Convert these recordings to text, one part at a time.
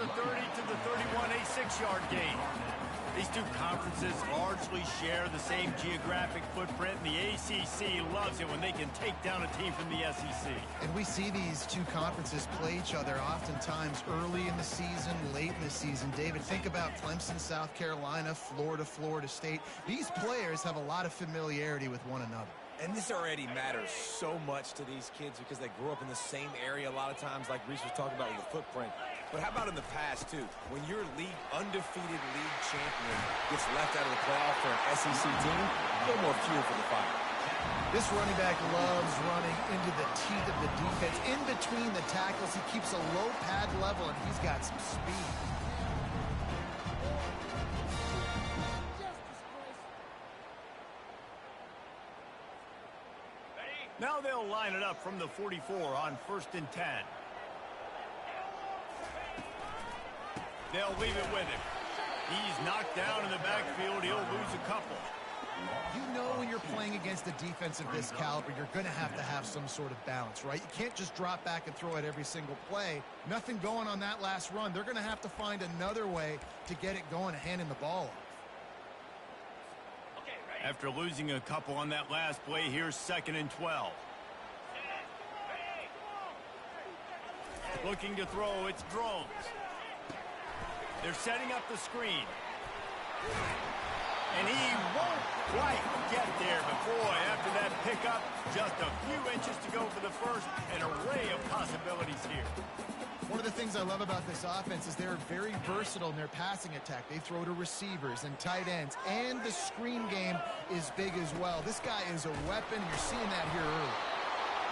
the 30 to the 31, a 6-yard gain. These two conferences largely share the same geographic footprint, and the ACC loves it when they can take down a team from the SEC. And we see these two conferences play each other oftentimes early in the season, late in the season. David, think about Clemson, South Carolina, Florida, Florida State. These players have a lot of familiarity with one another. And this already matters so much to these kids because they grew up in the same area a lot of times, like Reese was talking about with the footprint. But how about in the past, too? When your undefeated league champion gets left out of the playoff for an SEC team, a little more fuel for the fire. This running back loves running into the teeth of the defense. In between the tackles, he keeps a low pad level, and he's got some speed. Now they'll line it up from the 44 on 1st and 10. They'll leave it with him. He's knocked down in the backfield. He'll lose a couple. You know when you're playing against a defense of this caliber, you're going to have some sort of balance, right? You can't just drop back and throw it every single play. Nothing going on that last run. They're going to have to find another way to get it going, handing the ball off. After losing a couple on that last play, here's 2nd and 12. Looking to throw, it's Drones. They're setting up the screen. And he won't quite get there, but boy, after that pickup, just a few inches to go for the first, an array of possibilities here. One of the things I love about this offense is they're very versatile in their passing attack. They throw to receivers and tight ends, and the screen game is big as well. This guy is a weapon. You're seeing that here early.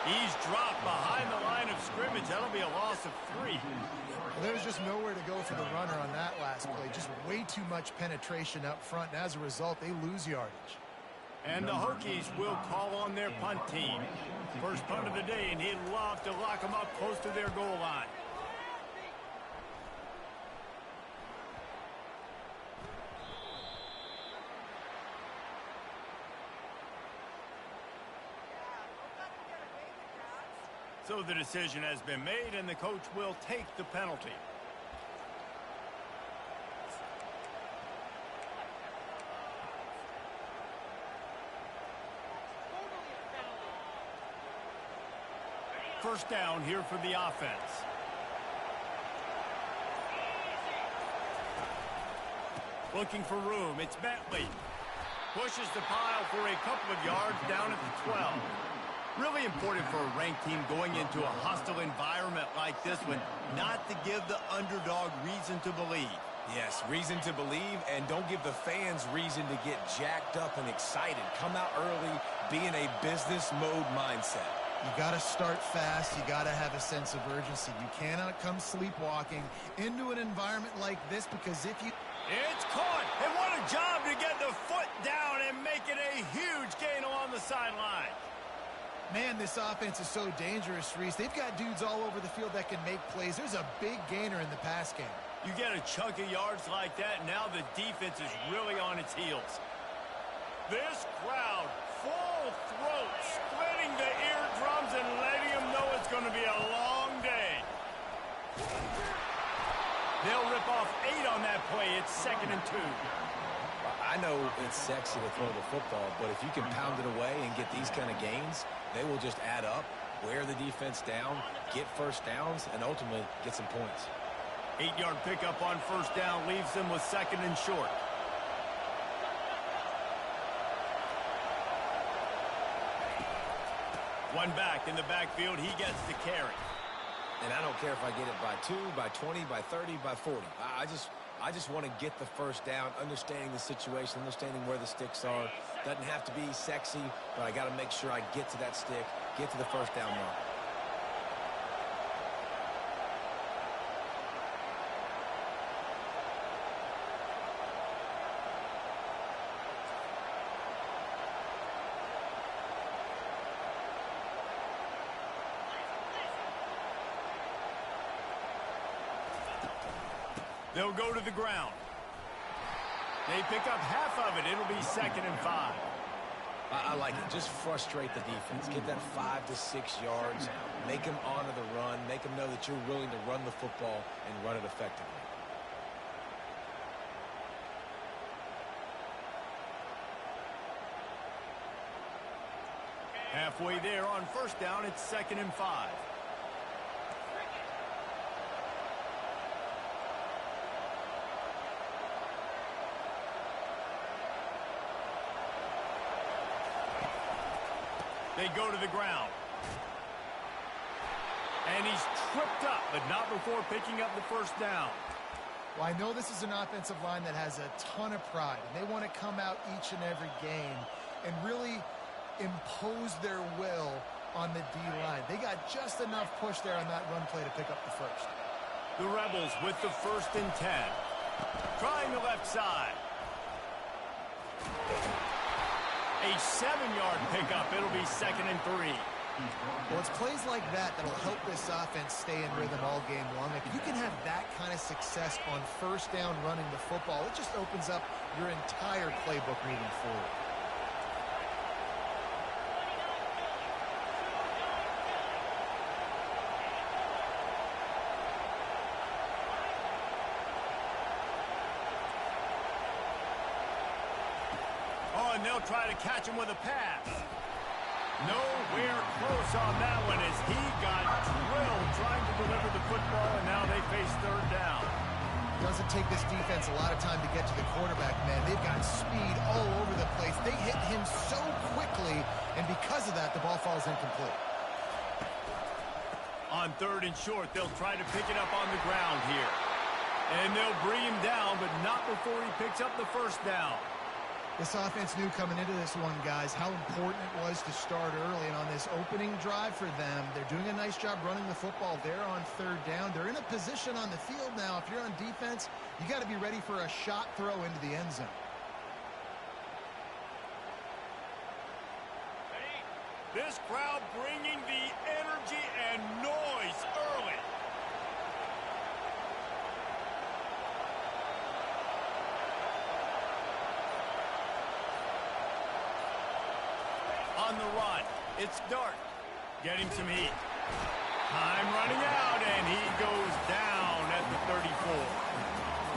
He's dropped behind the line of scrimmage. That'll be a loss of 3. Well, there's just nowhere to go for the runner on that last play. Just way too much penetration up front, and as a result, they lose yardage. And the Hokies will call on their punt team. First punt of the day, and he'd love to lock them up close to their goal line. So the decision has been made, and the coach will take the penalty. First down here for the offense. Looking for room. It's Bentley. Pushes the pile for a couple of yards down at the 12. Really important for a ranked team going into a hostile environment like this one, not to give the underdog reason to believe. Yes, reason to believe, and don't give the fans reason to get jacked up and excited. Come out early, be in a business mode mindset. You got to start fast. You got to have a sense of urgency. You cannot come sleepwalking into an environment like this, because if you... It's caught, and what a job to get the foot down and make it a huge gain along the sideline. Man, this offense is so dangerous, Reese. They've got dudes all over the field that can make plays. There's a big gainer in the pass game. You get a chunk of yards like that, and now the defense is really on its heels. This crowd, full throat, splitting the eardrums and letting them know it's going to be a long day. They'll rip off 8 on that play. It's 2nd and 2. I know it's sexy to throw the football, but if you can pound it away and get these kind of gains, they will just add up, wear the defense down, get first downs, and ultimately get some points. 8-yard pickup on first down leaves them with 2nd and short. One back in the backfield. He gets the carry. And I don't care if I get it by 2, by 20, by 30, by 40. I just want to get the first down, understanding the situation, understanding where the sticks are. Doesn't have to be sexy, but I got to make sure I get to that stick, get to the first down mark. They'll go to the ground. They pick up half of it. It'll be 2nd and 5. I like it. Just frustrate the defense. Get that 5 to 6 yards. Make them honor the run. Make them know that you're willing to run the football and run it effectively. Halfway there on first down, it's 2nd and 5. They go to the ground. And he's tripped up, but not before picking up the first down. Well, I know this is an offensive line that has a ton of pride, and they want to come out each and every game and really impose their will on the D-line. They got just enough push there on that run play to pick up the first. The Rebels with the 1st and 10. Trying the left side. A 7-yard pickup. It'll be 2nd and 3. Well, it's plays like that that'll help this offense stay in rhythm all game long. If you can have that kind of success on first down running the football, it just opens up your entire playbook moving forward. Oh, and they'll try to catch him with a pass. Nowhere close on that one as he got drilled trying to deliver the football, and now they face 3rd down. Doesn't take this defense a lot of time to get to the quarterback, man. They've got speed all over the place. They hit him so quickly, and because of that, the ball falls incomplete. On 3rd and short, they'll try to pick it up on the ground here. And they'll bring him down, but not before he picks up the first down. This offense knew coming into this one, guys, how important it was to start early. And on this opening drive for them, they're doing a nice job running the football. They're on 3rd down. They're in a position on the field now. If you're on defense, you got to be ready for a shot throw into the end zone. This crowd bringing the energy and noise early. On the run, it's Dart. Get him some heat. Time running out, and he goes down at the 34.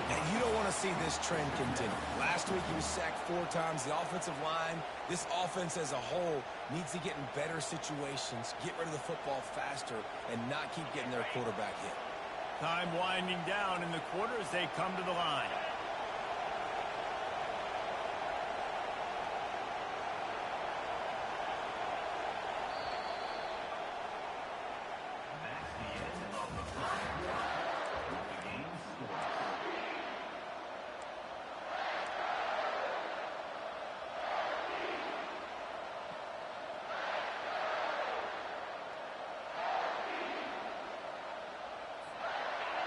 Now, you don't want to see this trend continue. Last week, he was sacked 4 times. The offensive line, this offense as a whole, needs to get in better situations, get rid of the football faster, and not keep getting their quarterback hit. Time winding down in the quarter as they come to the line.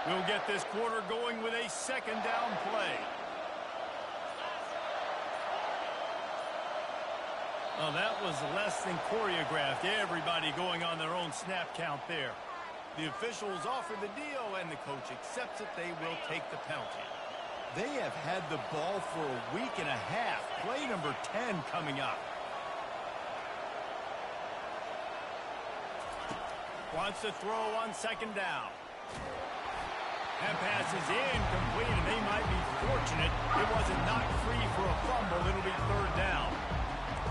We'll get this quarter going with a 2nd down play. Oh, that was less than choreographed. Everybody going on their own snap count there. The officials offer the deal, and the coach accepts it. They will take the penalty. They have had the ball for a week and a half. Play number 10 coming up. Wants to throw on 2nd down. That pass is incomplete, and they might be fortunate it wasn't knocked free for a fumble. It'll be 3rd down.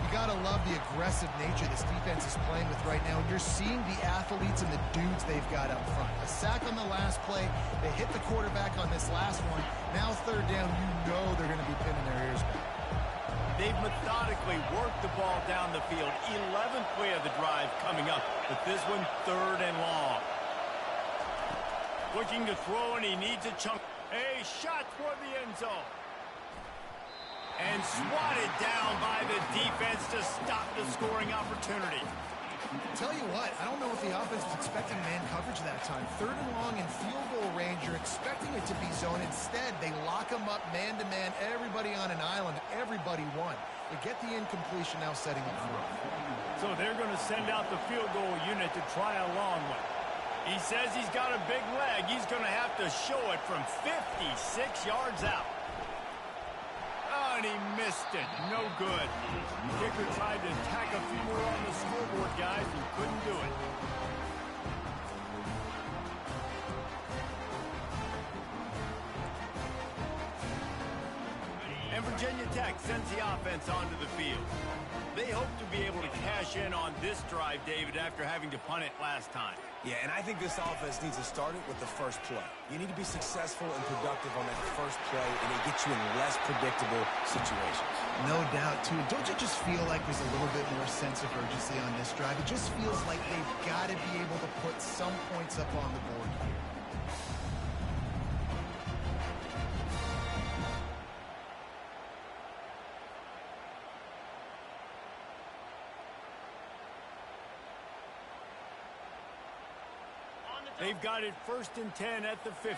You got to love the aggressive nature this defense is playing with right now. And you're seeing the athletes and the dudes they've got up front. A sack on the last play. They hit the quarterback on this last one. Now 3rd down, you know they're going to be pinning their ears back. They've methodically worked the ball down the field. 11th play of the drive coming up, but this one 3rd and long. Looking to throw, and he needs a chunk. A shot toward the end zone. And swatted down by the defense to stop the scoring opportunity. Tell you what, I don't know if the offense was expecting man coverage that time. 3rd and long in field goal range, you're expecting it to be zone. Instead, they lock them up man-to-man, everybody on an island, everybody won. They get the incompletion now setting up for it. So they're going to send out the field goal unit to try a long one. He says he's got a big leg. He's going to have to show it from 56 yards out. and he missed it. No good. Kicker tried to tack a few more on the scoreboard, guys, and couldn't do it. And Virginia Tech sends the offense onto the field. They hope to be able to cash in on this drive, David, after having to punt it last time. Yeah, and I think this offense needs to start it with the first play. You need to be successful and productive on that first play, and it gets you in less predictable situations. No doubt, too. Don't you just feel like there's a little bit more sense of urgency on this drive? It just feels like they've got to be able to put some points up on the board here. They've got it 1st and 10 at the 50.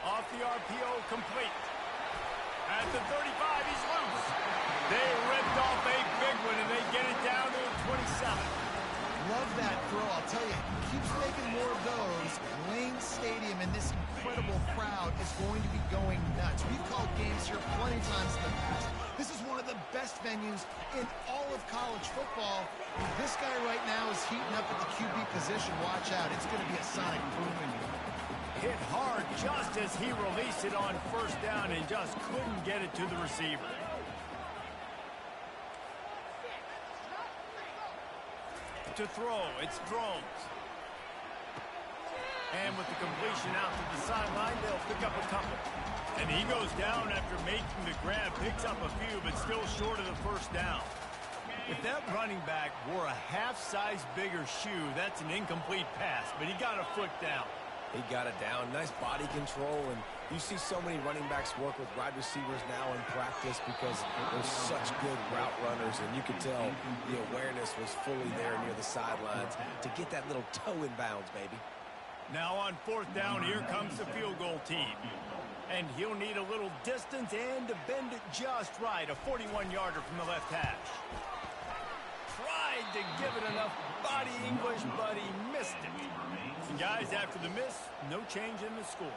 Off the RPO, complete. At the 35, he's loose. They ripped off a big one, and they get it down to the 27. Love that throw. I'll tell you, he keeps making more of those. Lane Stadium and this incredible crowd is going to be going nuts. We've called games here plenty of times in the past. This is one of the best venues in all of college football. This guy right now is heating up at the QB position. Watch out. It's going to be a sonic boom in here. Hit hard just as he released it on 1st down and just couldn't get it to the receiver. To throw, it's Thrones. And with the completion out to the sideline, they'll pick up a couple. And he goes down after making the grab, picks up a few, but still short of the 1st down. If that running back wore a half-size bigger shoe, that's an incomplete pass, but he got a foot down. He got it down. Nice body control, and you see so many running backs work with wide receivers now in practice because they're such good route runners, and you can tell the awareness was fully there near the sidelines to get that little toe in bounds, baby. Now on 4th down, here comes the field goal team. And he'll need a little distance and to bend it just right. A 41-yarder from the left hash. Tried to give it enough body English, but he missed it. And guys, after the miss, no change in the score.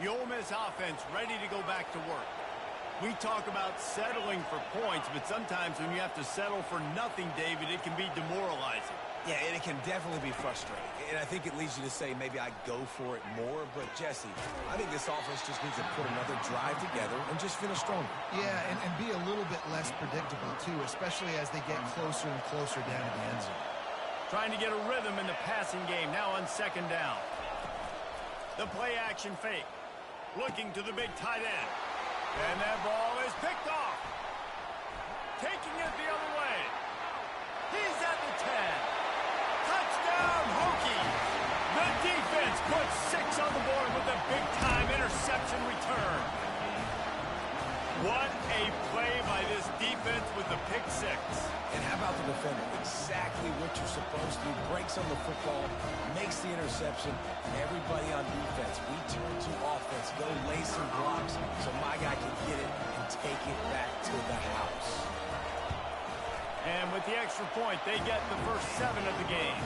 The Ole Miss offense ready to go back to work. We talk about settling for points, but sometimes when you have to settle for nothing, David, it can be demoralizing. Yeah, and it can definitely be frustrating. And I think it leads you to say maybe I go for it more. But, Jesse, I think this offense just needs to put another drive together and just finish stronger. Yeah, and be a little bit less predictable, too, especially as they get closer and closer down to the end zone. Trying to get a rhythm in the passing game, now on 2nd down. The play-action fake. Looking to the big tight end. And that ball is picked off. Taking it the other way. He's at the 10. Touchdown, Hokies. The defense puts 6 on the board with a big-time interception return. What a play by this defense with the pick 6. And how about the defender? Exactly what you're supposed to do. Breaks on the football, makes the interception. Everybody on defense, we turn to offense. Go lay some blocks so my guy can get it and take it back to the house. And with the extra point, they get the first 7 of the game.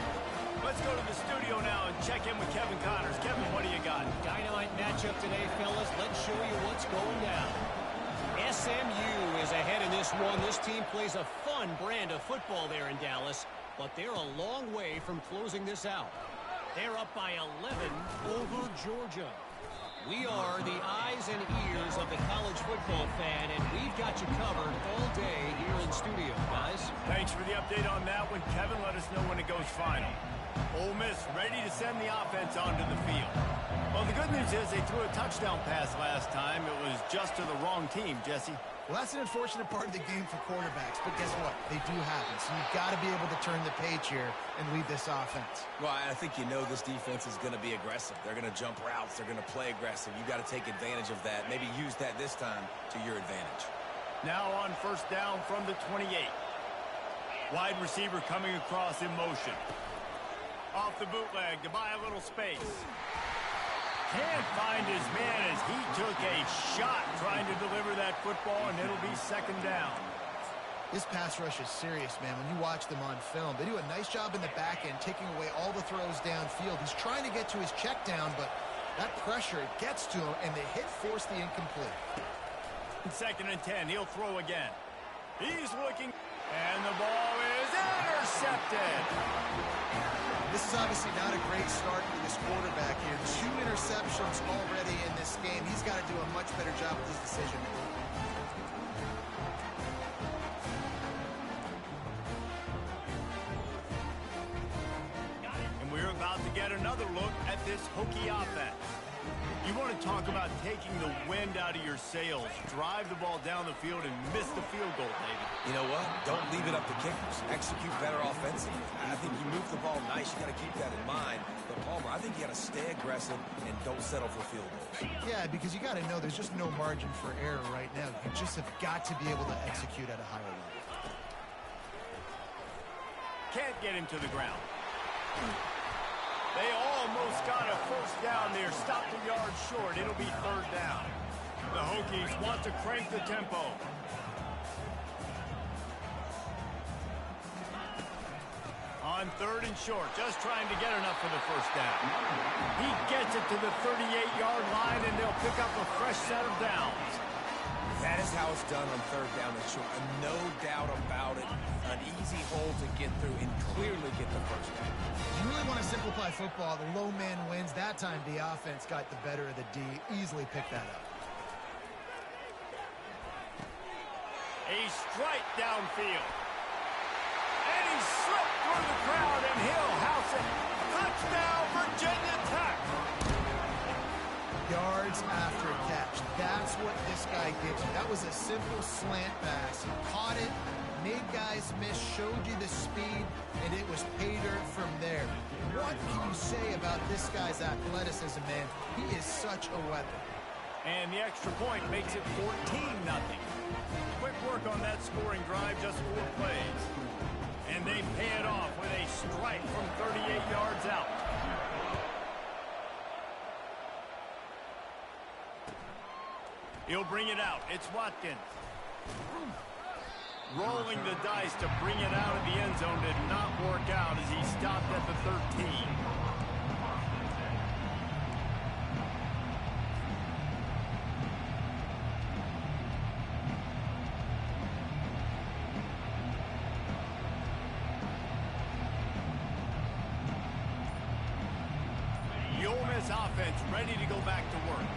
Let's go to the studio now and check in with Kevin Connors. Kevin, what do you got? Dynamite matchup today, fellas. Let's show you what's going down. SMU is ahead in this one. This team plays a fun brand of football there in Dallas, but they're a long way from closing this out. They're up by 11 over Georgia. We are the eyes and ears of the college football fan, and we've got you covered all day here in studio, guys. Thanks for the update on that one. Kevin, let us know when it goes final. Ole Miss ready to send the offense onto the field. Well, the good news is they threw a touchdown pass last time. It was just to the wrong team, Jesse. Well, that's an unfortunate part of the game for quarterbacks, but guess what? They do happen, so you've got to be able to turn the page here and lead this offense. Well, I think you know this defense is going to be aggressive. They're going to jump routes. They're going to play aggressive. You've got to take advantage of that. Maybe use that this time to your advantage. Now on 1st down from the 28. Wide receiver coming across in motion. Off the bootleg to buy a little space. Can't find his man as he took a shot trying to deliver that football, and it'll be 2nd down. This pass rush is serious, man. When you watch them on film, they do a nice job in the back end, taking away all the throws downfield. He's trying to get to his check down, but that pressure, it gets to him, and the hit forced the incomplete. 2nd and 10, he'll throw again. He's looking, and the ball is intercepted. This is obviously not a great start for this quarterback here. 2 interceptions already in this game. He's got to do a much better job with his decision. Get another look at this Hokie offense. You want to talk about taking the wind out of your sails. Drive the ball down the field and miss the field goal, David. You know what? Don't leave it up to kickers. Execute better offensively. I think you move the ball nice. You got to keep that in mind. But Palmer, I think you got to stay aggressive and don't settle for field goals. Yeah, because you got to know there's just no margin for error right now. You just have got to be able to execute at a higher level. Can't get him to the ground. They almost got a first down there. Stopped a yard short. It'll be 3rd down. The Hokies want to crank the tempo. On 3rd and short, just trying to get enough for the first down. He gets it to the 38-yard line, and they'll pick up a fresh set of downs. That is how it's done on 3rd down and short. And no doubt about it. An easy hole to get through and clearly get the first down. You really want to simplify football. The low man wins. That time the offense got the better of the D. Easily picked that up. A strike downfield. And he slipped through the crowd, and he'll house it. Touchdown, Virginia Tech. Yards after catch. That's what this guy gives you. That was a simple slant pass. He caught it, made guys miss, showed you the speed, and it was pay dirt from there. What can you say about this guy's athleticism, man? He is such a weapon. And the extra point makes it 14-0. Quick work on that scoring drive, just 4 plays. And they pay it off with a strike from 38 yards out. He'll bring it out. It's Watkins. Rolling the dice to bring it out of the end zone did not work out as he stopped at the 13. The Ole Miss offense ready to go back to work.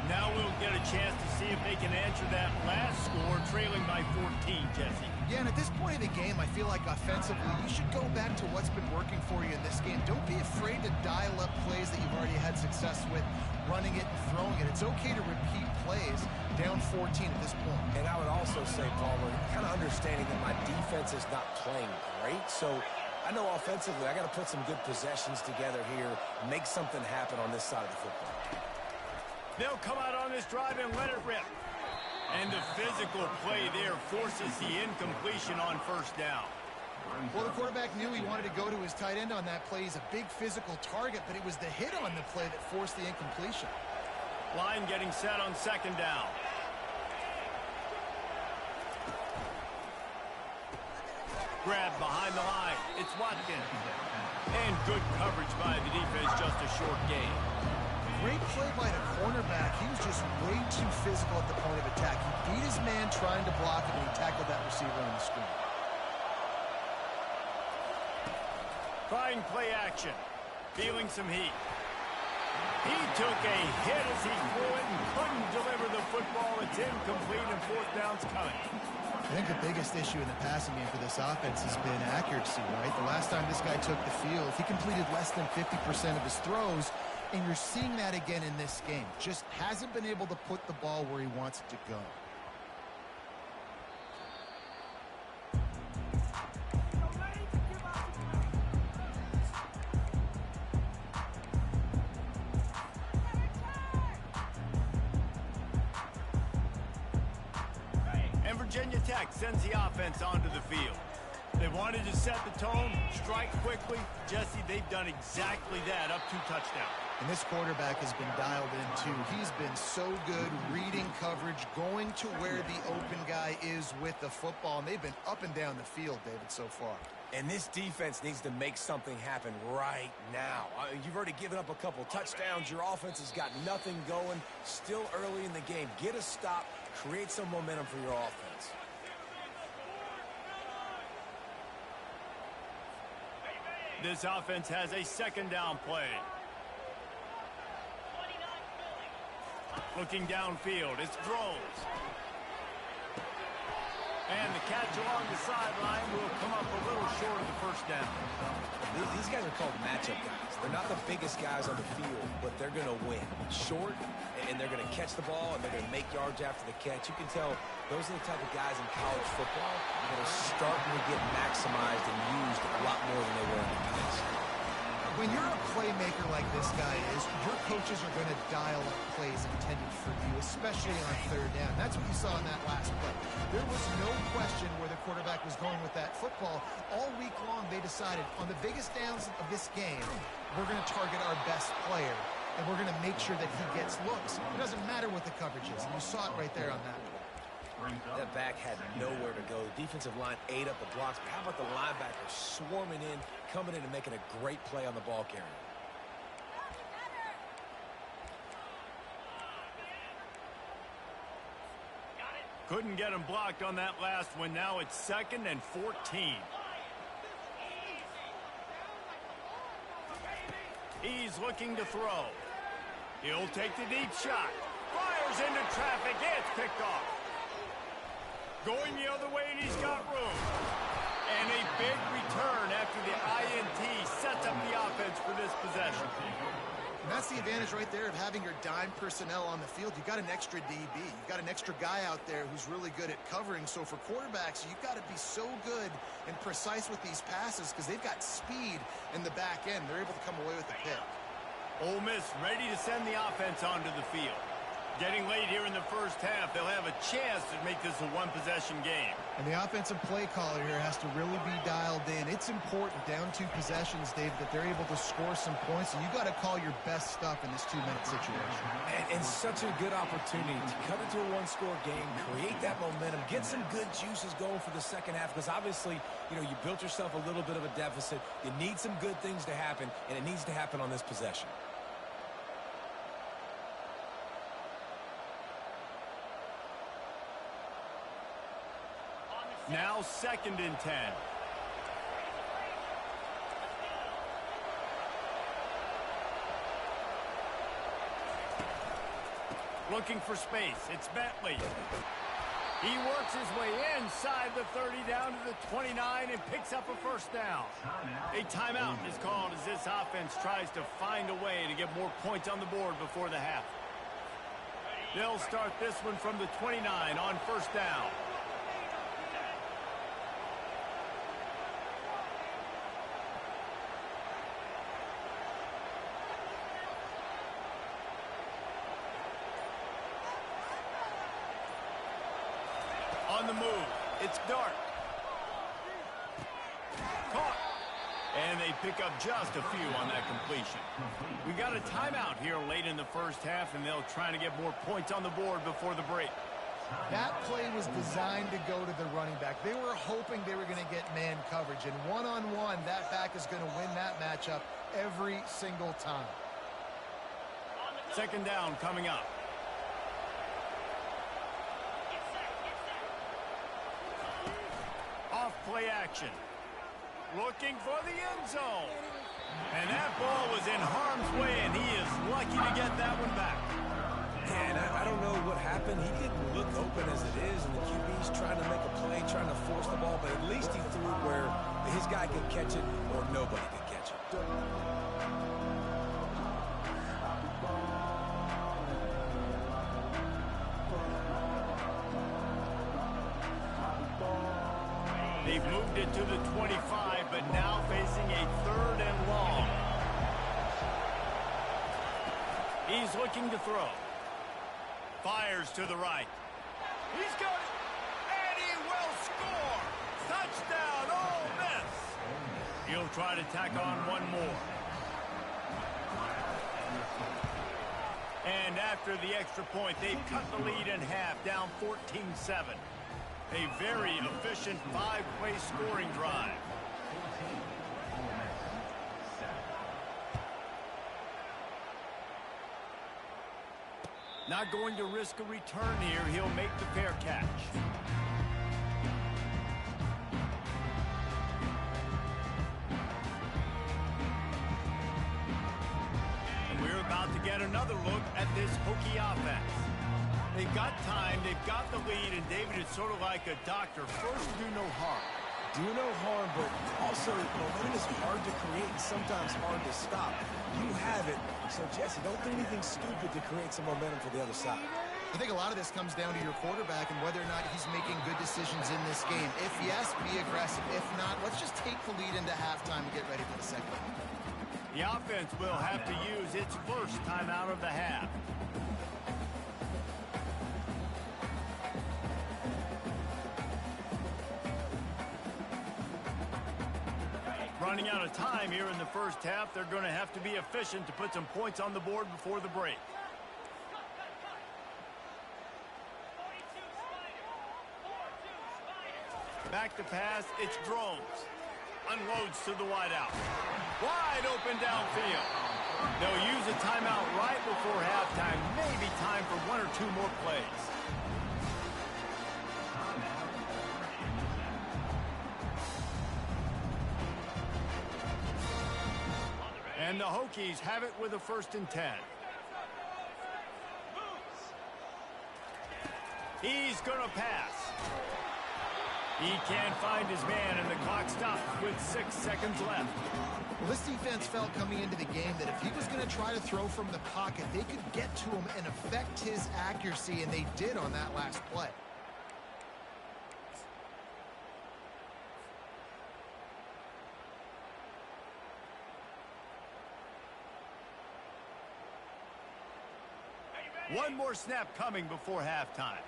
Now we'll get a chance to see if they can answer that last score, trailing by 14, Jesse. Yeah, and at this point of the game, I feel like offensively, you should go back to what's been working for you in this game. Don't be afraid to dial up plays that you've already had success with, running it and throwing it. It's okay to repeat plays down 14 at this point. And I would also say, Palmer, kind of understanding that my defense is not playing great, so I know offensively I got to put some good possessions together here, make something happen on this side of the football. They'll come out on this drive and let it rip. And the physical play there forces the incompletion on first down. Well, the quarterback knew he wanted to go to his tight end on that play. He's a big physical target, but it was the hit on the play that forced the incompletion. Line getting set on 2nd down. Grab behind the line. It's Watkins. And good coverage by the defense, just a short gain. Great play by the cornerback. He was just way too physical at the point of attack. He beat his man trying to block him, and he tackled that receiver on the screen. Trying play action. Feeling some heat. He took a hit as he threw it and couldn't deliver the football. It's incomplete and 4th down's coming. I think the biggest issue in the passing game for this offense has been accuracy, right? The last time this guy took the field, he completed less than 50% of his throws. And you're seeing that again in this game. Just hasn't been able to put the ball where he wants it to go. And Virginia Tech sends the offense onto the field. They wanted to set the tone, strike quickly. Jesse, they've done exactly that, up 2 touchdowns. And this quarterback has been dialed in, too. He's been so good reading coverage, going to where the open guy is with the football. And they've been up and down the field, David, so far. And this defense needs to make something happen right now. You've already given up a couple touchdowns. Your offense has got nothing going. Still early in the game. Get a stop. Create some momentum for your offense. This offense has a second down play. Looking downfield, it's throws. And the catch along the sideline will come up a little short of the first down. These guys are called matchup guys. They're not the biggest guys on the field, but they're going to win. Short, and they're going to catch the ball, and they're going to make yards after the catch. You can tell those are the type of guys in college football that are starting to get maximized and used a lot more than they were in the past. When you're a playmaker like this guy is, your coaches are going to dial up plays intended for you, especially on third down. That's what you saw in that last play. There was no question where the quarterback was going with that football. All week long, they decided on the biggest downs of this game, we're going to target our best player, and we're going to make sure that he gets looks. It doesn't matter what the coverage is, and you saw it right there on that play. That back had nowhere to go. The defensive line ate up the blocks. But how about the linebacker swarming in, coming in and making a great play on the ball carrier? Couldn't get him blocked on that last one. Now it's 2nd and 14. He's looking to throw. He'll take the deep shot. Fires into traffic. It's picked off. Going the other way, and he's got room. And a big return after the INT sets up the offense for this possession. And that's the advantage right there of having your dime personnel on the field. You've got an extra DB. You've got an extra guy out there who's really good at covering. So for quarterbacks, you've got to be so good and precise with these passes because they've got speed in the back end. They're able to come away with the pick. Ole Miss ready to send the offense onto the field. Getting late here in the first half, they'll have a chance to make this a one-possession game. And the offensive play caller here has to really be dialed in. It's important down 2 possessions, Dave, that they're able to score some points. And you got to call your best stuff in this 2-minute situation. And such a good opportunity to cut it to a one-score game, create that momentum, get some good juices going for the second half. Because obviously, you built yourself a little bit of a deficit. You need some good things to happen, and it needs to happen on this possession. Now 2nd and 10. Looking for space. It's Bentley. He works his way inside the 30 down to the 29 and picks up a first down. A timeout is called as this offense tries to find a way to get more points on the board before the half. They'll start this one from the 29 on first down. On the move, it's Dart. Caught. And they pick up just a few on that completion. We got a timeout here late in the first half, and they'll try to get more points on the board before the break. That play was designed to go to the running back. They were hoping they were going to get man coverage. And one-on-one, that back is going to win that matchup every single time. 2nd down coming up. Off-play action. Looking for the end zone. And that ball was in harm's way, and he is lucky to get that one back. And I don't know what happened. He didn't look open as it is, and the QB's trying to make a play, trying to force the ball, but at least he threw it where his guy could catch it or nobody could catch it. They've moved it to the 25, but now facing a 3rd and long. He's looking to throw. Fires to the right. He's got it, and he will score. Touchdown, Ole Miss. He'll try to tack on one more. after the extra point. They've cut the lead in half, down 14-7. A very efficient 5-play scoring drive. Not going to risk a return here. He'll make the fair catch. And we're about to get another look at this Hokie offense. They've got time, they've got the lead, and David, it's sort of like a doctor. First, do no harm. Do no harm, but also momentum is hard to create and sometimes hard to stop. You have it, so Jesse, don't do anything stupid to create some momentum for the other side. I think a lot of this comes down to your quarterback and whether or not he's making good decisions in this game. If yes, be aggressive. If not, let's just take the lead into halftime and get ready for the second half. The offense will have to use its first timeout of the half. Running out of time here in the first half, they're going to have to be efficient to put some points on the board before the break. Back to pass, it's Drones. Unloads to the wideout. Wide open downfield. They'll use a timeout right before halftime. Maybe time for one or two more plays. And the Hokies have it with a 1st and 10. He's going to pass. He can't find his man, and the clock stops with 6 seconds left. Well, this defense felt coming into the game that if he was going to try to throw from the pocket, they could get to him and affect his accuracy, and they did on that last play. One more snap coming before halftime.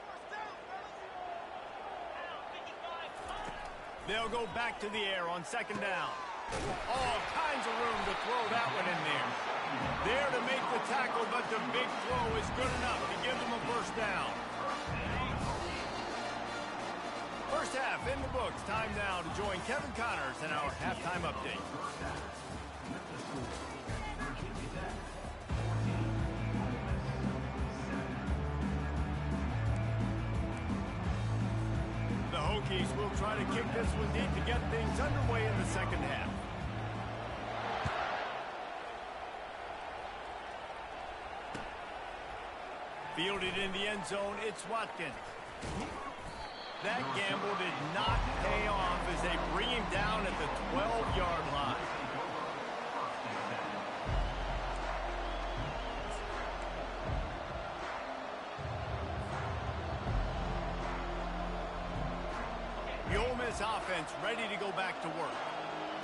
They'll go back to the air on 2nd down. All kinds of room to throw that one in there. There to make the tackle, but the big throw is good enough to give them a 1st down. First half in the books. Time now to join Kevin Connors in our halftime update. The Hokies will try to kick this one deep to get things underway in the second half. Fielded in the end zone, it's Watkins. That gamble did not pay off as they bring him down at the 12-yard line. The Ole Miss offense ready to go back to work.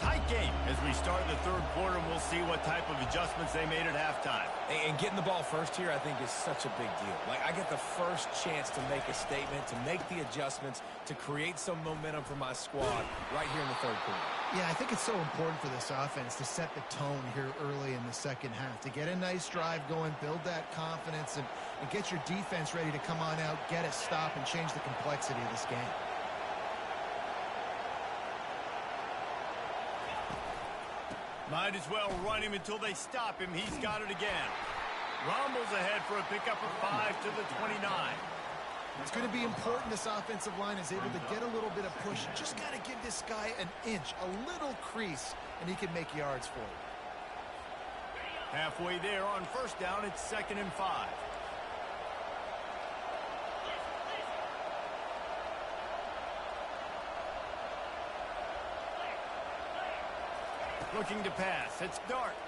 Tight game as we start the 3rd quarter, and we'll see what type of adjustments they made at halftime. And getting the ball first here, I think, is such a big deal. Like, I get the first chance to make a statement, to make the adjustments, to create some momentum for my squad right here in the 3rd quarter. Yeah, I think it's so important for this offense to set the tone here early in the second half, to get a nice drive going, build that confidence, and get your defense ready to come on out, get a stop, and change the complexity of this game. Might as well run him until they stop him. He's got it again. Rumbles ahead for a pickup of 5 to the 29. It's going to be important this offensive line is able to get a little bit of push. Just got to give this guy an inch, a little crease, and he can make yards for you. Halfway there on 1st down, it's 2nd and 5. Looking to pass. It's Dart.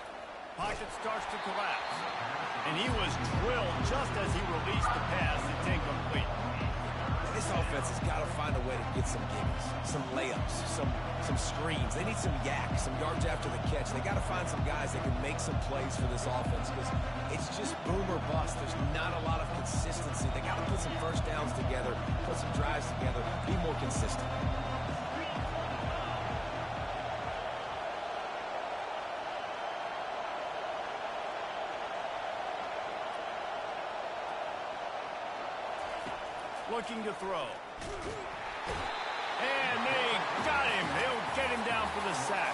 Pocket starts to collapse. And he was drilled just as he released the pass. It's incomplete. This offense has got to find a way to get some gimmies, some layups, some screens. They need some yak, some yards after the catch. They got to find some guys that can make some plays for this offense because it's just boom or bust. There's not a lot of consistency. They got to put some 1st downs together, put some drives together, be more consistent. looking to throw. And they got him. They'll get him down for the sack.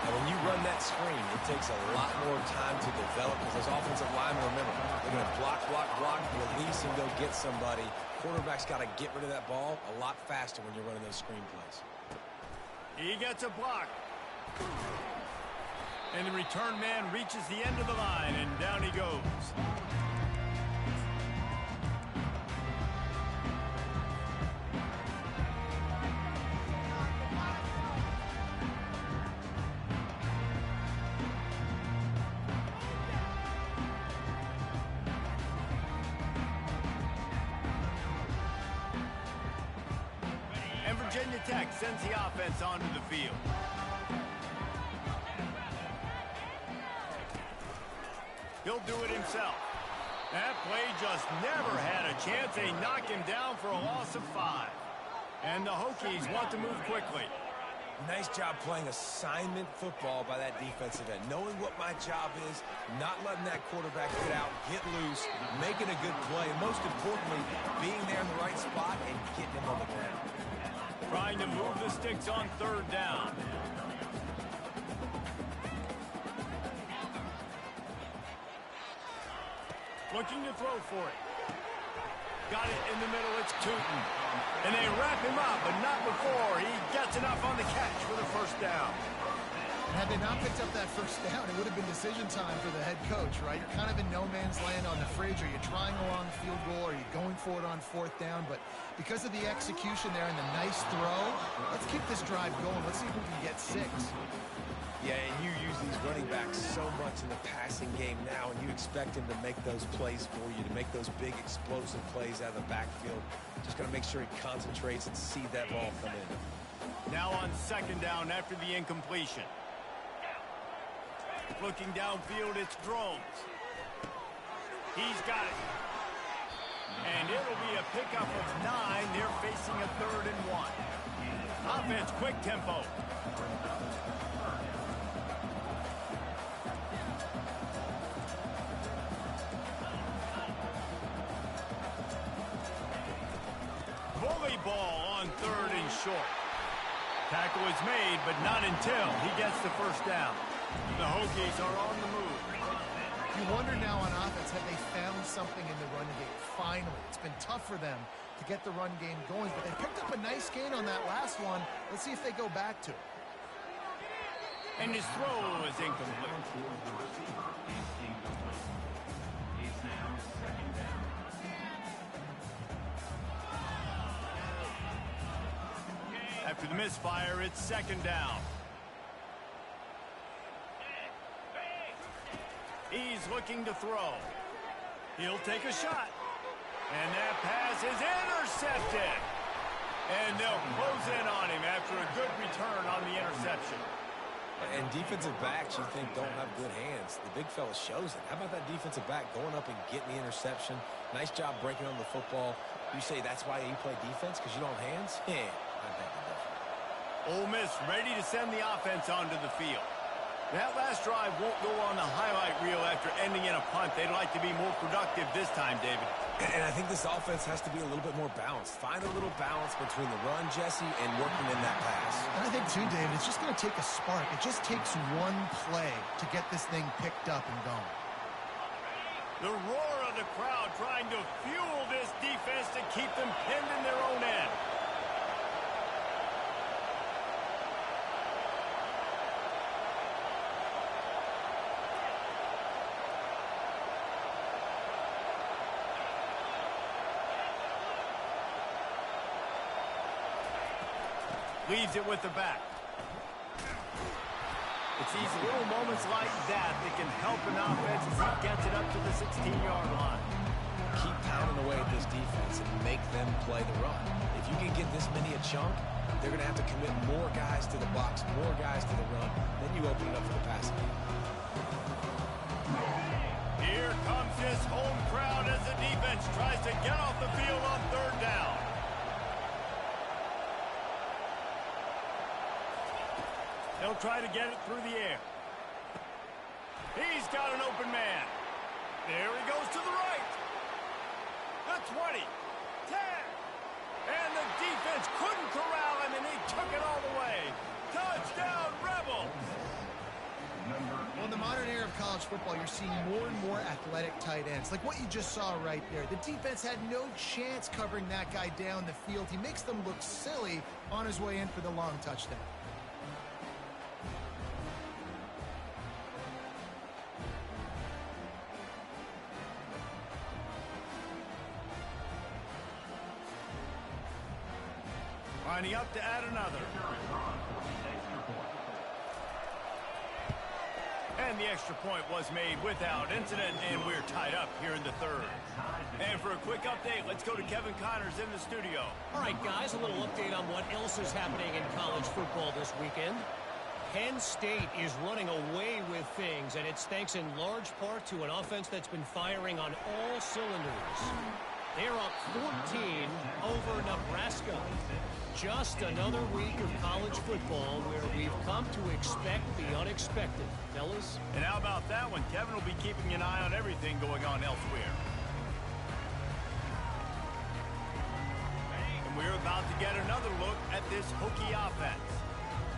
And when you run that screen, it takes a lot more time to develop because those offensive linemen, remember, they're going to block, release, and go get somebody. Quarterback's got to get rid of that ball a lot faster when you're running those screen plays. He gets a block. And the return man reaches the end of the line, and down he goes. And Virginia Tech sends the offense onto the field. He'll do it himself. That play just never had a chance. They knock him down for a loss of 5. And the Hokies want to move quickly. Nice job playing assignment football by that defensive end. Knowing what my job is, not letting that quarterback get out, get loose, making a good play, and most importantly, being there in the right spot and getting him on the ground. Trying to move the sticks on 3rd down. Looking to throw for it. Got it in the middle. It's Tootin. And they wrap him up, but not before he gets enough on the catch for the 1st down. Had they not picked up that 1st down, it would have been decision time for the head coach, right? You're kind of in no man's land on the fridge. Are you trying a long field goal? Are you going for it on 4th down? But because of the execution there and the nice throw, let's keep this drive going. Let's see if we can get 6. Yeah, and you use these running backs so much in the passing game now, and you expect him to make those plays for you, to make those big explosive plays out of the backfield. Just got to make sure he concentrates and see that ball come in. Now on 2nd down after the incompletion. Looking downfield, it's Drones. He's got it. And it'll be a pickup of 9. They're facing a 3rd and 1. Offense, quick tempo. Bully ball on 3rd and short. Tackle is made, but not until he gets the 1st down. The Hokies are on the move. You wonder now on offense, have they found something in the run game? Finally, it's been tough for them to get the run game going, but they picked up a nice gain on that last one. Let's see if they go back to it. And his throw is incomplete. After the misfire, it's 2nd down. He's looking to throw. He'll take a shot. And that pass is intercepted. And they'll close in on him after a good return on the interception. And defensive backs, you think, don't have good hands. The big fella shows it. How about that defensive back going up and getting the interception? Nice job breaking on the football. You say that's why you play defense, because you don't have hands? Yeah, I bet you don't. Ole Miss ready to send the offense onto the field. That last drive won't go on the highlight reel after ending in a punt. They'd like to be more productive this time, David. And I think this offense has to be a little bit more balanced. Find a little balance between the run, Jesse, and working in that pass. And I think, too, David, it's just going to take a spark. It just takes one play to get this thing picked up and going. The roar of the crowd trying to fuel this defense to keep them pinned in their own end. Leaves it with the back. It's these little moments like that that can help an offense as he gets it up to the 16-yard line. Keep pounding away at this defense and make them play the run. If you can get this many a chunk, they're going to have to commit more guys to the box, more guys to the run. Then you open it up for the passing game. Here comes this home crowd as the defense tries to get off the field on 3rd down. They'll try to get it through the air. He's got an open man. There he goes to the right. The 20. 10. And the defense couldn't corral him, and he took it all the way. Touchdown, Rebels! Well, in the modern era of college football, you're seeing more and more athletic tight ends. Like what you just saw right there. The defense had no chance covering that guy down the field. He makes them look silly on his way in for the long touchdown. Lining up to add another. And the extra point was made without incident, and we're tied up here in the third. And for a quick update, let's go to Kevin Connors in the studio. All right, guys, a little update on what else is happening in college football this weekend. Penn State is running away with things, and it's thanks in large part to an offense that's been firing on all cylinders. They're up 14 over Nebraska. Just another week of college football where we've come to expect the unexpected. Fellas? And how about that one? Kevin will be keeping an eye on everything going on elsewhere. And we're about to get another look at this Hokie offense.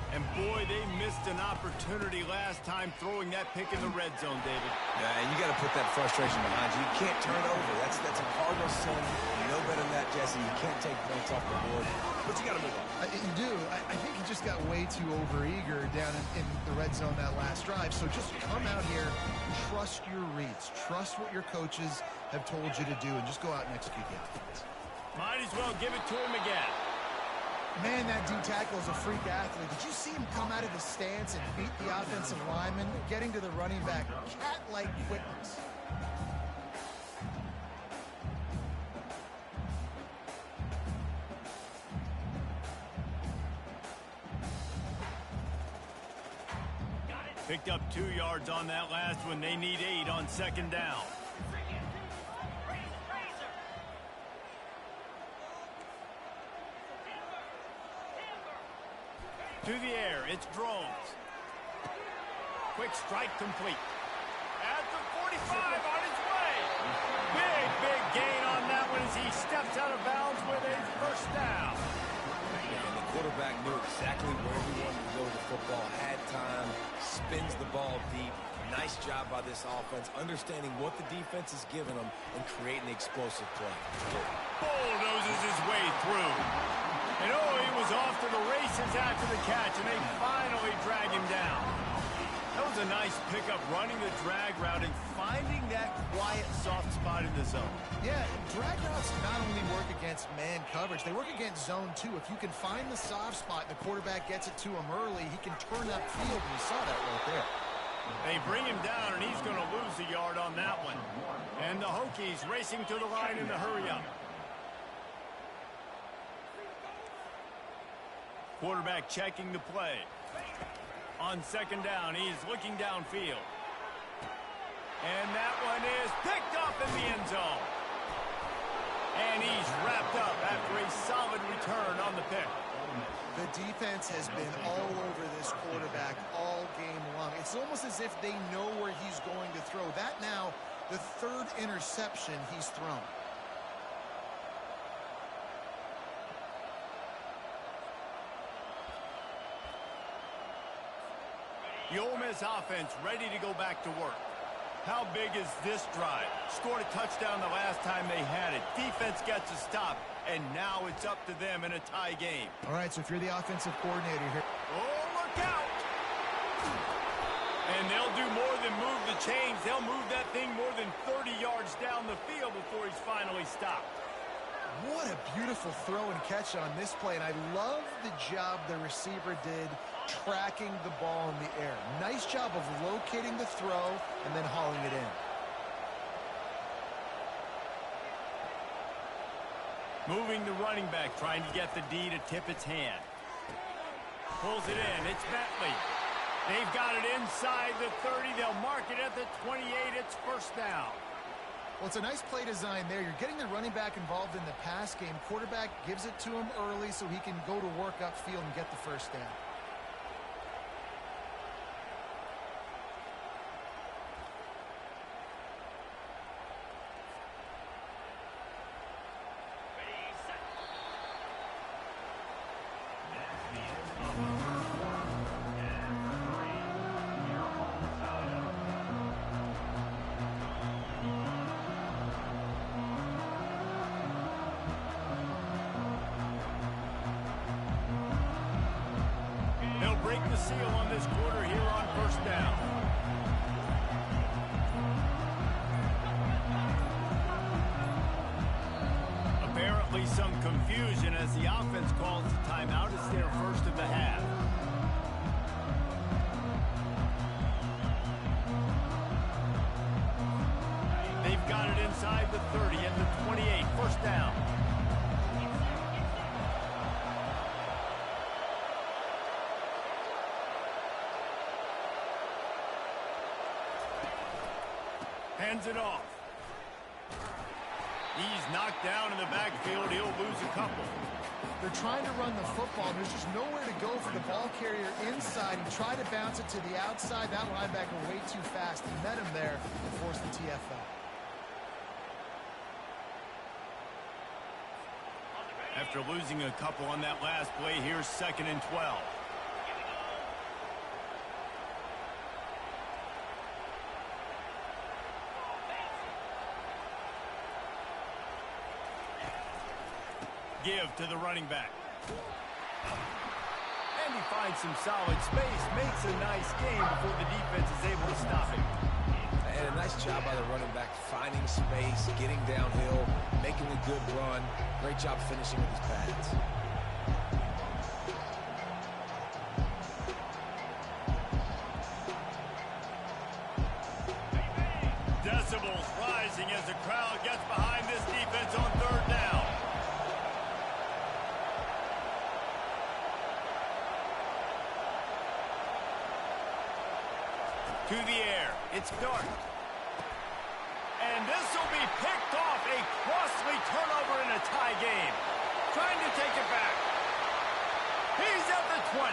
And boy, they missed an opportunity last time throwing that pick in the red zone, David. Yeah, and you got to put that frustration behind you. You can't turn it over. That's a Cardinal sin. You know better than that, Jesse. You can't take points off the board. But you got to move on. You do. I think he just got way too overeager down in the red zone that last drive. So just come out here, trust your reads. Trust what your coaches have told you to do, and just go out and execute the offense. Might as well give it to him again. Man, that D-tackle is a freak athlete. Did you see him come out of his stance and beat the offensive lineman, getting to the running back? Cat-like quickness. Picked up 2 yards on that last one. They need 8 on second down. To the air, it's Drones. Quick strike complete. At the 45, on his way. Big gain on that one as he steps out of bounds with a first down. And the quarterback knew exactly where he wanted to go with the football, had time, spins the ball deep. Nice job by this offense, understanding what the defense is giving them and creating the explosive play. Bulldozes his way through. And oh, he was off to the races after the catch, and they finally drag him down. That was a nice pickup, running the drag route and finding that quiet, soft spot in the zone. Yeah, drag routes not only work against man coverage, they work against zone too. If you can find the soft spot and the quarterback gets it to him early, he can turn that field, and you saw that right there. They bring him down, and he's going to lose a yard on that one. And the Hokies racing to the line in the hurry-up. Quarterback checking the play. On second down, he's looking downfield. And that one is picked up in the end zone. And he's wrapped up after a solid return on the pick. The defense has been all over this quarterback all game long. It's almost as if they know where he's going to throw. That now, the third interception he's thrown. The Ole Miss offense ready to go back to work. How big is this drive? Scored a touchdown the last time they had it. Defense gets a stop, and now it's up to them in a tie game. All right, so if you're the offensive coordinator here. Oh, look out! And they'll do more than move the chains. They'll move that thing more than 30 yards down the field before he's finally stopped. What a beautiful throw and catch on this play, and I love the job the receiver did tracking the ball in the air. Nice job of locating the throw and then hauling it in. Moving the running back, trying to get the D to tip its hand. Pulls it in. It's Bentley. They've got it inside the 30. They'll mark it at the 28. It's first down. Well, it's a nice play design there. You're getting the running back involved in the pass game. Quarterback gives it to him early so he can go to work upfield and get the first down. they'll break the seal on this quarter here on first down. Apparently some confusion as the offense calls the timeout. It's their first of the half. They've got it inside the 30 and the 28. First down. Hands it off. He's knocked down in the backfield. He'll lose a couple. They're trying to run the football. There's just nowhere to go for the ball carrier inside. He tried to bounce it to the outside. That linebacker way too fast. He met him there and forced the TFL. After losing a couple on that last play, here's 2nd and 12. Give to the running back. And he finds some solid space, makes a nice game before the defense is able to stop him. And a nice job by the running back, finding space, getting downhill, making a good run. Great job finishing with his pads. Decibels rising as the crowd gets behind this defense on 3rd down. To the air. It's Dart. And this will be picked off. A costly turnover in a tie game. Trying to take it back. He's at the 20.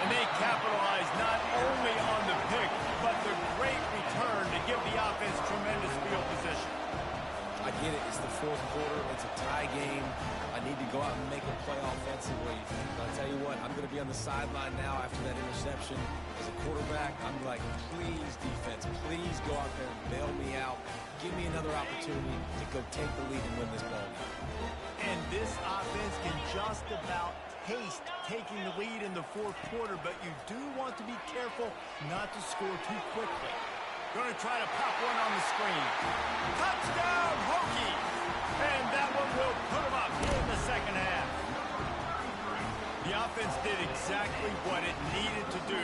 And they capitalize not only on the pick, but the great return to give the offense tremendous field position. I get it. It's the 4th quarter. It's a tie game. I need to go out and make a play offensively. But I'll tell you what, I'm going to be on the sideline now after that interception. As a quarterback, I'm like, please, defense, please go out there and bail me out. Give me another opportunity to go take the lead and win this ball game. And this offense can just about taste taking the lead in the 4th quarter, but you do want to be careful not to score too quickly. Going to try to pop one on the screen. Touchdown, Hokies! And that one will put them up here in the 2nd half. The offense did exactly what it needed to do,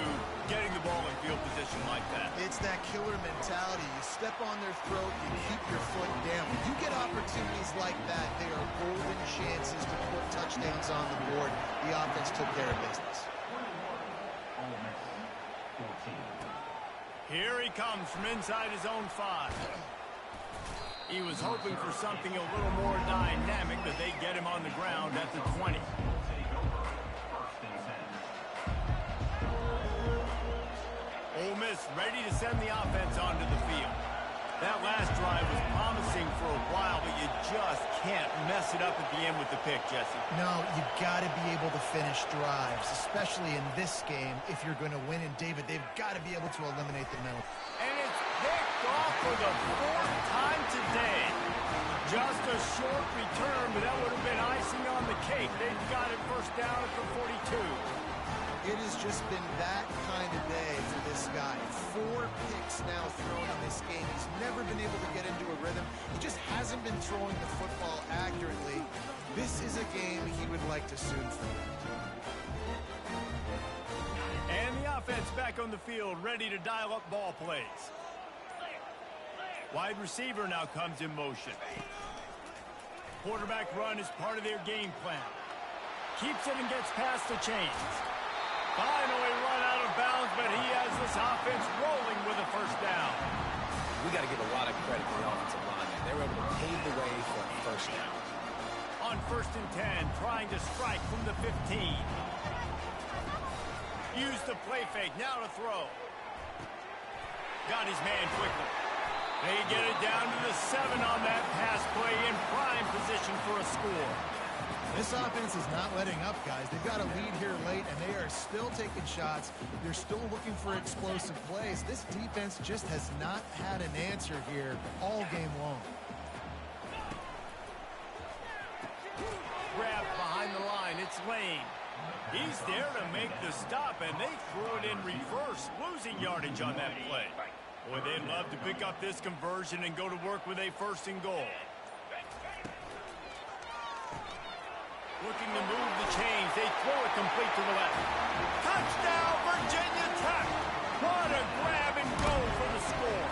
getting the ball in field position like that. It's that killer mentality. You step on their throat, you keep your foot down. When you get opportunities like that, they are golden chances to put touchdowns on the board. The offense took care of business. Here he comes from inside his own 5. He was hoping for something a little more dynamic, but they get him on the ground at the 20. Ole Miss ready to send the offense onto the field. That last drive was promising for a while, but you just can't mess it up at the end with the pick, Jesse. No, you've got to be able to finish drives, especially in this game. If you're going to win, and David, they've got to be able to eliminate the middle. And it's picked off for the 4th time today. Just a short return, but that would have been icing on the cake. They've got it first down at the 42. It has just been that kind of day for this guy. 4 picks now thrown in this game. He's never been able to get into a rhythm. He just hasn't been throwing the football accurately. This is a game he would like to soon finish. And the offense back on the field, ready to dial up ball plays. Wide receiver now comes in motion. Quarterback run is part of their game plan. Keeps it and gets past the chains. Finally run out of bounds, but he has this offense rolling with a first down. We got to give a lot of credit to the offensive line. They were able to pave the way for a first down. On 1st and 10, trying to strike from the 15. Use the play fake, now to throw. Got his man quickly. They get it down to the 7 on that pass play, in prime position for a score. This offense is not letting up, guys. They've got a lead here late, and they are still taking shots. They're still looking for explosive plays. This defense just has not had an answer here all game long. Grabbed behind the line. It's Lane. He's He's there to make the stop, and they threw it in reverse, losing yardage on that play. Boy, they'd love to pick up this conversion and go to work with a 1st and goal. Looking to move the chains. They throw it complete to the left. Touchdown, Virginia Tech! What a grab and go for the score.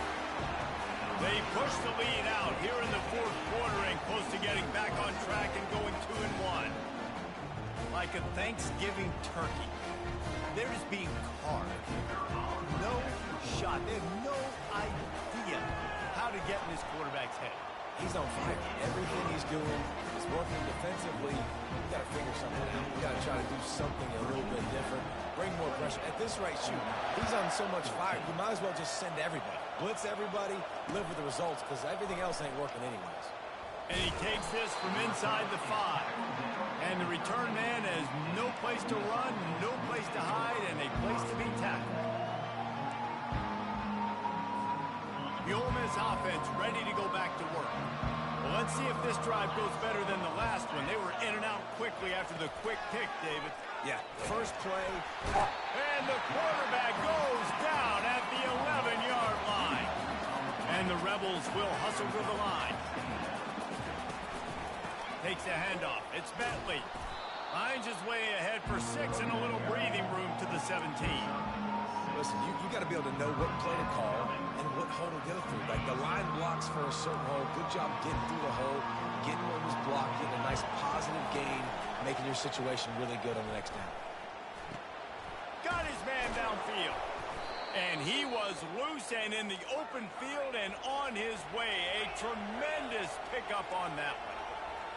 They push the lead out here in the 4th quarter and close to getting back on track and going 2-1. Like a Thanksgiving turkey, they're just being carved. No shot. They have no idea how to get in this quarterback's head. He's on fire. Everything he's doing is working defensively. You got to figure something out. You got to try to do something a little bit different. Bring more pressure. At this rate, shoot, he's on so much fire. You might as well just send everybody. Blitz everybody, live with the results, because everything else ain't working anyways. And he takes this from inside the 5. And the return man has no place to run, no place to hide, and a place to be tackled. The Ole Miss offense ready to go back to work. Well, let's see if this drive goes better than the last one. They were in and out quickly after the quick pick, David. Yeah, first play. And the quarterback goes down at the 11-yard line. And the Rebels will hustle to the line. Takes a handoff. It's Bentley. Finds his way ahead for 6 and a little breathing room to the 17. Listen, you got to be able to know what play to call and what hole to go through. Like the line blocks for a certain hole. Good job getting through the hole, getting what was blocked, getting a nice positive gain, making your situation really good on the next down. Got his man downfield. And he was loose and in the open field and on his way. A tremendous pickup on that one.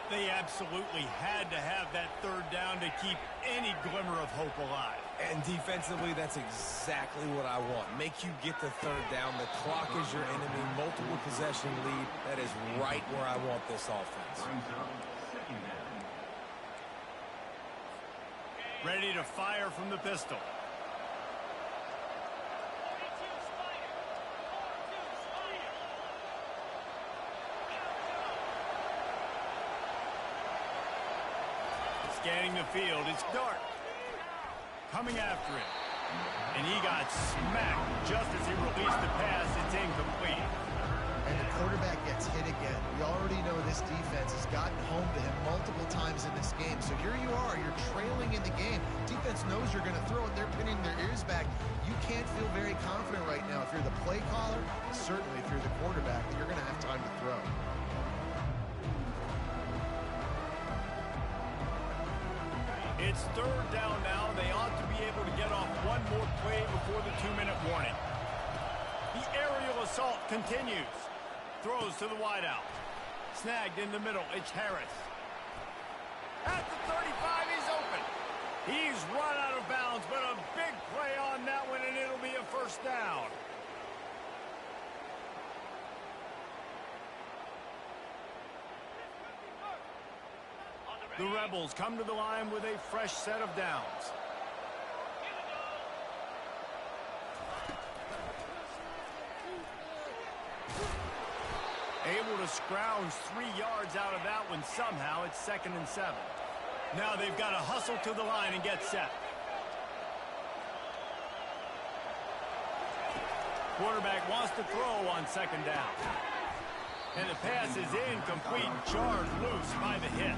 They absolutely had to have that 3rd down to keep any glimmer of hope alive. And defensively, that's exactly what I want. Make you get the 3rd down. The clock is your enemy. Multiple possession lead. That is right where I want this offense. Ready to fire from the pistol. Scanning the field, it's Dart. Coming after him. And he got smacked just as he released the pass. It's incomplete. And the quarterback gets hit again. We already know this defense has gotten home to him multiple times in this game. So here you are, you're trailing in the game. Defense knows you're going to throw it. They're pinning their ears back. You can't feel very confident right now. If you're the play caller, certainly if you're the quarterback, that you're going to have time to throw. It's 3rd down now. They ought to be able to get off one more play before the 2-minute warning. The aerial assault continues. Throws to the wideout. Snagged in the middle. It's Harris. At the 35, he's open. He's run out of bounds, but a big play on that one, and it'll be a 1st down. The Rebels come to the line with a fresh set of downs. Able to scrounge 3 yards out of that one somehow. It's 2nd and 7. Now they've got to hustle to the line and get set. Quarterback wants to throw on 2nd down. And the pass is incomplete. Charged loose by the hit.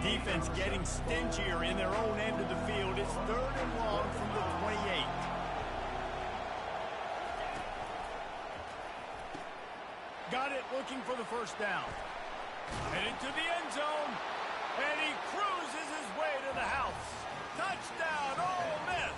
Defense getting stingier in their own end of the field. It's 3rd and long from the 28. Got it, looking for the 1st down. Headed to the end zone. And he cruises his way to the house. Touchdown, Ole Miss.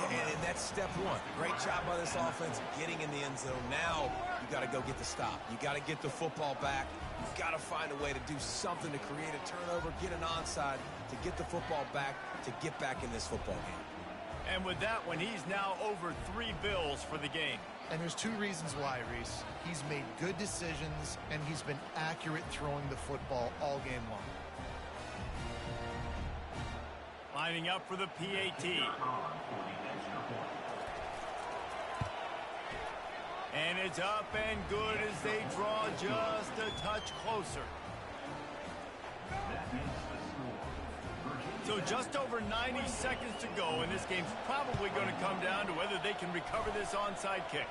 And that's step 1. Great job by this offense getting in the end zone. Now you got to go get the stop. You got to get the football back. You've got to find a way to do something to create a turnover, get an onside, to get the football back, to get back in this football game. And with that one, he's now over 3 bills for the game. And there's 2 reasons why, Reese. He's made good decisions, and he's been accurate throwing the football all game long. Lining up for the PAT. And it's up and good as they draw just a touch closer. So just over 90 seconds to go, and this game's probably going to come down to whether they can recover this onside kick.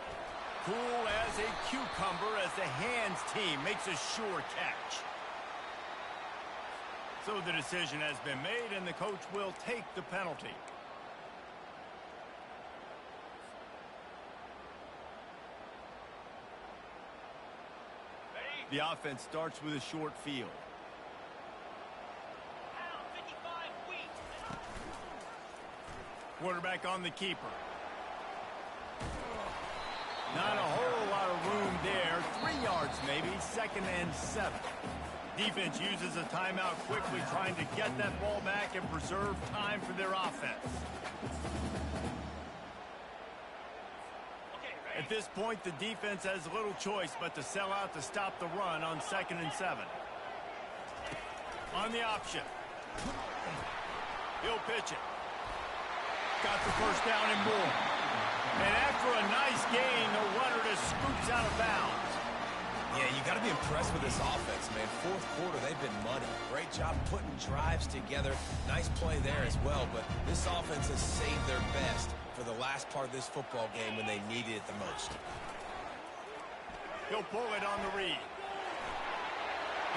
Cool as a cucumber as the hands team makes a sure catch. So the decision has been made, and the coach will take the penalty. The offense starts with a short field. Quarterback on the keeper. Not a whole lot of room there. 3 yards maybe, 2nd and 7. Defense uses a timeout quickly, trying to get that ball back and preserve time for their offense. At this point, the defense has little choice but to sell out to stop the run on 2nd and 7. On the option. He'll pitch it. Got the first down and more. And after a nice gain, the runner just scoots out of bounds. Yeah, you got to be impressed with this offense, man. 4th quarter, they've been money. Great job putting drives together. Nice play there as well, but this offense has saved their best for the last part of this football game when they needed it the most. He'll pull it on the read.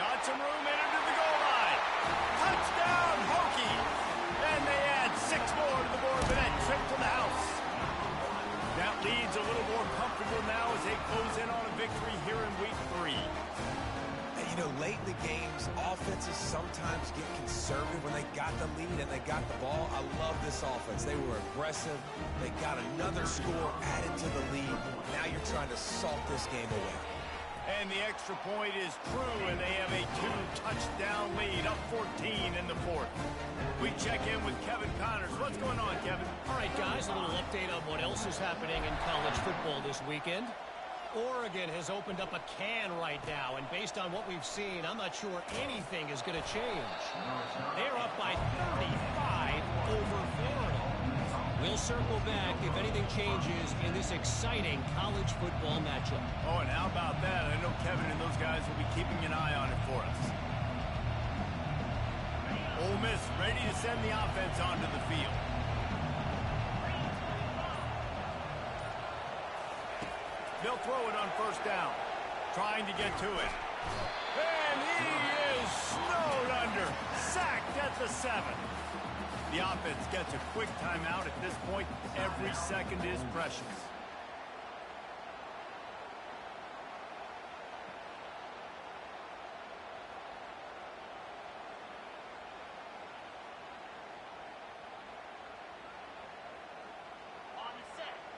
Got some room in into the goal line. Touchdown, Hokies! And they add 6 more to the board for that trip to the house. That lead's a little more comfortable now as they close in on a victory here in week 3. And, you know, late in the games, offenses sometimes get conservative when they got the lead and they got the ball. I love this offense. They were aggressive. They got another score added to the lead. Now you're trying to salt this game away. And the extra point is true, and they have a 2-touchdown lead, up 14 in the 4th. We check in with Kevin Connors. What's going on, Kevin? All right, guys, a little update on what else is happening in college football this weekend. Oregon has opened up a can right now, and based on what we've seen, I'm not sure anything is going to change. They're up by 35 over Florida. We'll circle back if anything changes in this exciting college football matchup. Oh, and how about that? I know Kevin and those guys will be keeping an eye on it for us. Ole Miss ready to send the offense onto the field. They'll throw it on 1st down. Trying to get to it. And he is snowed under. Sacked at the 7. The offense gets a quick timeout at this point. Every second is precious.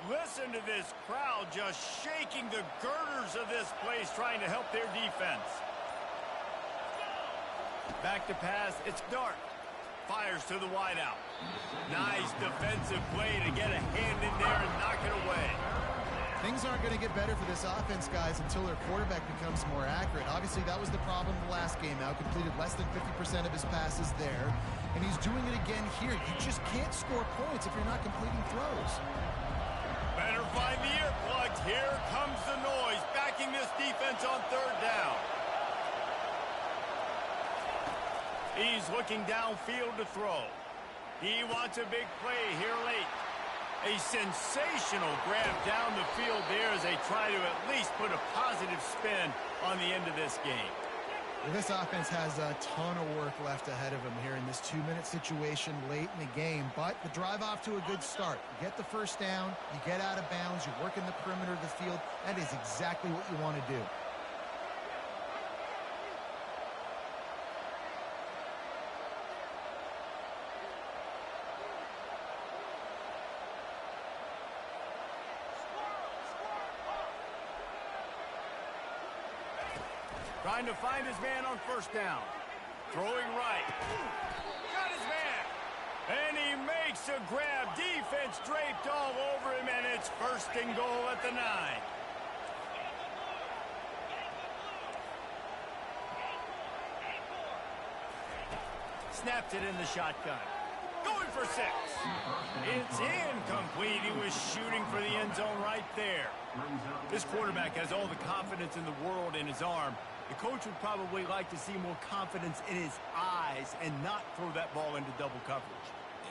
Listen to this crowd just shaking the girders of this place, trying to help their defense. Back to pass. It's Dart. Fires to the wideout. Nice defensive play to get a hand in there and knock it away. Things aren't going to get better for this offense, guys, until their quarterback becomes more accurate. Obviously, that was the problem the last game out. Completed less than 50% of his passes there. And he's doing it again here. You just can't score points if you're not completing throws. Better find the earplugs. Here comes the noise, backing this defense on 3rd down. He's looking downfield to throw. He wants a big play here late. A sensational grab down the field there as they try to at least put a positive spin on the end of this game. Well, this offense has a ton of work left ahead of them here in this 2-minute situation late in the game, but the drive off to a good start. You get the 1st down, you get out of bounds, you work in the perimeter of the field. That is exactly what you want to do. Trying to find his man on 1st down. Throwing right. Got his man. And he makes a grab. Defense draped all over him, and it's 1st and goal at the 9. Snapped it in the shotgun. Going for 6. It's incomplete. He was shooting for the end zone right there. This quarterback has all the confidence in the world in his arm. The coach would probably like to see more confidence in his eyes and not throw that ball into double coverage.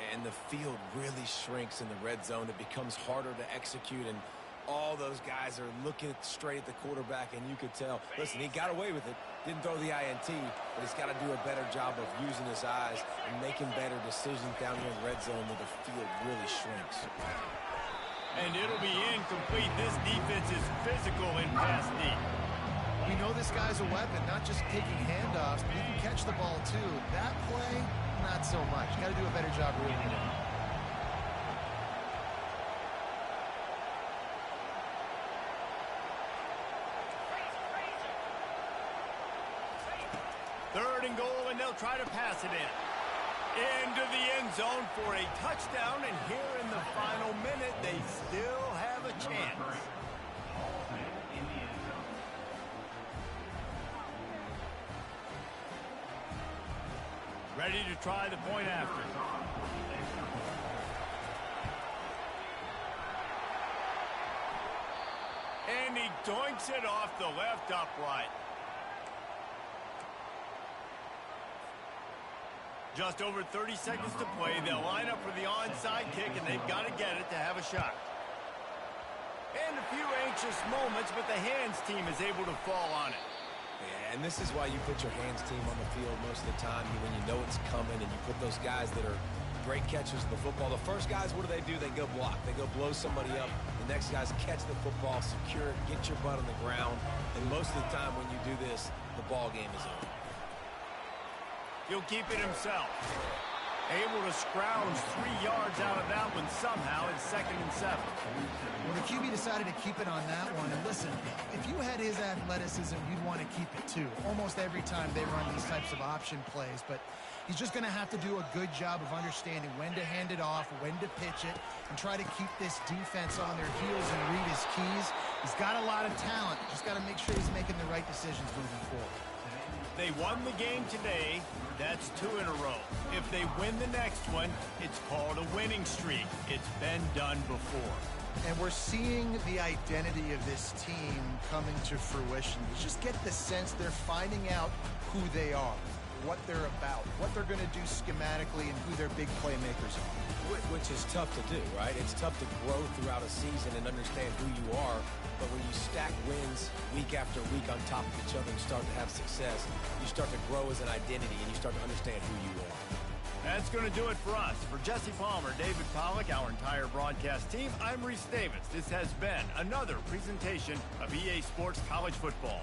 And the field really shrinks in the red zone. It becomes harder to execute, and all those guys are looking straight at the quarterback, and you could tell, listen, he got away with it. Didn't throw the INT, but he's got to do a better job of using his eyes and making better decisions down here in the red zone where the field really shrinks. And it'll be incomplete. This defense is physical in pass deep. We know this guy's a weapon, not just taking handoffs, but he can catch the ball too. That play, not so much. Got to do a better job reading it. Third and goal, and they'll try to pass it in. Into the end zone for a touchdown, and here in the final minute, they still have a chance. Ready to try the point after. And he doinks it off the left upright. Just over 30 seconds to play. They'll line up for the onside kick, and they've got to get it to have a shot. And a few anxious moments, but the hands team is able to fall on it. Yeah, and this is why you put your hands team on the field most of the time when you know it's coming, and you put those guys that are great catchers of the football. The first guys, what do? They go block. They go blow somebody up. The next guys catch the football, secure it, get your butt on the ground. And most of the time when you do this, the ball game is over. He'll keep it himself. Able to scrounge 3 yards out of that one somehow. It's 2nd and 7. Well, the QB decided to keep it on that one. And listen, if you had his athleticism, you'd want to keep it too. Almost every time they run these types of option plays. But he's just going to have to do a good job of understanding when to hand it off, when to pitch it, and try to keep this defense on their heels and read his keys. He's got a lot of talent. Just got to make sure he's making the right decisions moving forward. They won the game today. That's 2 in a row. If they win the next one, it's called a winning streak. It's been done before. And we're seeing the identity of this team coming to fruition. You just get the sense they're finding out who they are, what they're about, what they're going to do schematically, and who their big playmakers are. Which is tough to do, right? It's tough to grow throughout a season and understand who you are. But when you stack wins week after week on top of each other and start to have success, you start to grow as an identity and you start to understand who you are. That's going to do it for us. For Jesse Palmer, David Pollack, our entire broadcast team, I'm Reese Davis. This has been another presentation of EA Sports College Football.